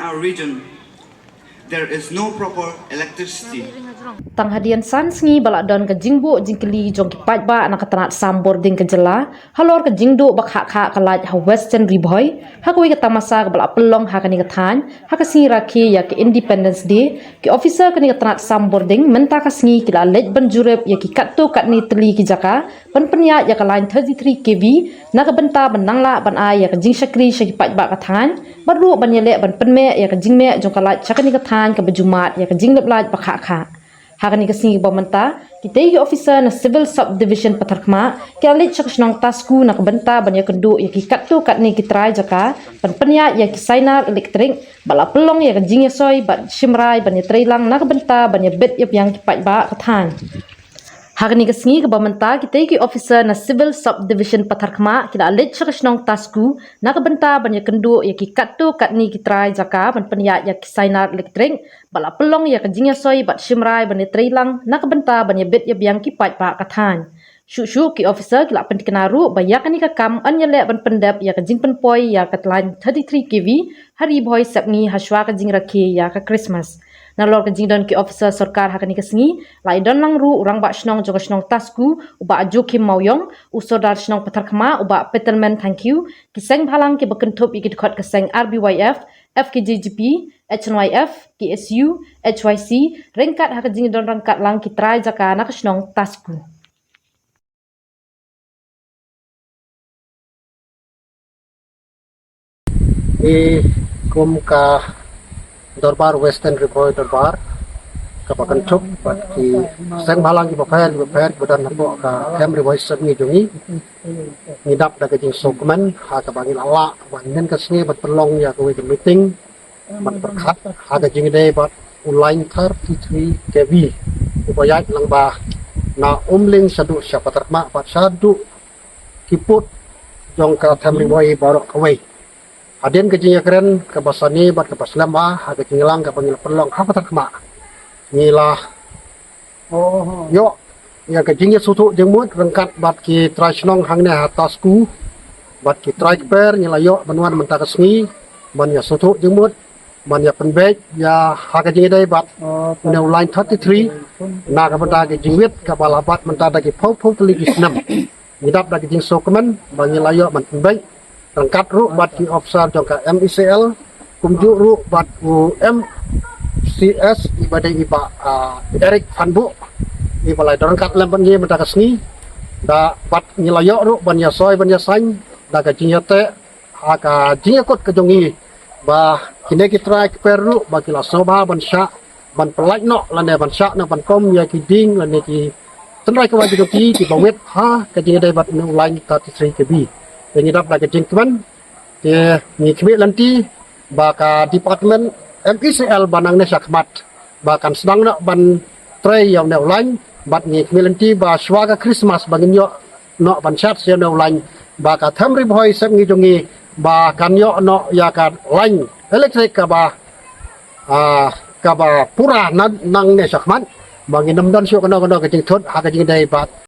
our region, there is no proper electricity. Tang hadian san sngi balak don ke jingbu jingkeli jong ki paj ba na katanat sambor ding ke jela halor ke jingdu bak hak hak kalaj ha western riboy ha koi ke tamasa ke balak pelong ha kani ke than ha ke singi rakhi ya ke independence day ki officer kani ke tanat sambor ding menta ka sngi ki la lej ban jurep ya ki katto katni teli ki jaka ban penya ya ka line 33 kv na ka benta ban nangla ban a ya ke jing shakri shaki paj ba ka than baru ban yele ban penme ya ke jingme jong kalaj chakani ke than ke bejumat ya ke jing leblaj bak hak hak Hakani kasing bamanta kita yi officer na civil subdivision Patharkma ki alit chaknong tasku na kabenta banya kendu ya ki kattu katni ki trai jaka penpenya ya ki sainar elektrik bala pelong ya ka jingya soy bat shimrai banya trailang na kabenta banya bet yap yang ki paj ba kathan Hakani kasing ke bamanta kita yi officer na civil subdivision Patharkma ki alit chaknong tasku na kabenta banya kendu ya ki kattu katni ki trai jaka penpenya ya ki sainar elektrik bala pelong ya kajingya soy bat shimrai bani trailang na kabenta bani bet ya biang ki paj ba kathan shu ki officer ki la pentikenaru bayak ni ka kam anya le ban pendap ya kajing penpoi ya katlan 33 kv hari boy sapngi haswa kajing rakhi ya ka Christmas na lor kajing don ki officer sarkar hakani kasngi lai don lang ru urang ba shnong joga shnong tasku uba ajokim mauyong usodar shnong Patharkma uba petelmen thank you ki seng bhalang ki bakenthop ikit khot ka seng RBYF FKJGP HNYF, KSU, HYC, rengkat hak jing don rengkat lang kitrai jaka nak snong tasku. Kum ka Dorbar Western Riboy Dorbar kapakan cuk bat ki sang balang ki bapayan budan napo ka Hem Riboy Sabni jungi ngidap da kajing sokman ha ka bangil ala wanen ka sni bat pelong ya ko meeting bat berkat ada jing day bat line 33 kV upayat lang ba na umling sadu sya Patharkma bat sadu kiput jong ka Hem Riboy barok kawai aden ke jing keren ke basani bat ke paslam ba ada jing lang ka bangil pelong ha Patharkma ngilah yo ya ke jing sutu jengmut rengkat bat ki trasnong hangne hatasku bat ki traikper ngilah yo banwan mentakasngi ban ya sutu jengmut man ya penbek ya hak jing dai bat ne line 33 na ka banta ke jingwit ka balabat menta da ke phau teli isnam ngidap da ke jing sokmen bangi layo man penbek rangkat ru bat ki officer jong ka MECL kumju ru bat CS ibadai iba Eric Fanbu ibalai rangkat lemban ye menta kasni da bat ngilayo ru ban ya soy ban ya sain da ka jing te ha ka jing kot ke jongi ba kini kita perlu bagi la soba ban sya ban pelak no lane ban sya na ban kom ya ki ding lane ki tenrai ka wajib ki bawet ha ka jing dai bat no line 33 kb ini dapat ka jing tuan te ni kmi lanti ba ka department MECL banang ne sakmat ba kan sedang nak ban tray yang ne line bat ni kmi lanti ba swaga Christmas bangin yo no ban sya se ne line ba ka Hem Riboy sep ngi jongi ba kan yo no ya kan line elektrik ka ba pura nang ne sakman bangin nam dan syo kana kana ka jing thot ha ka jing dai bat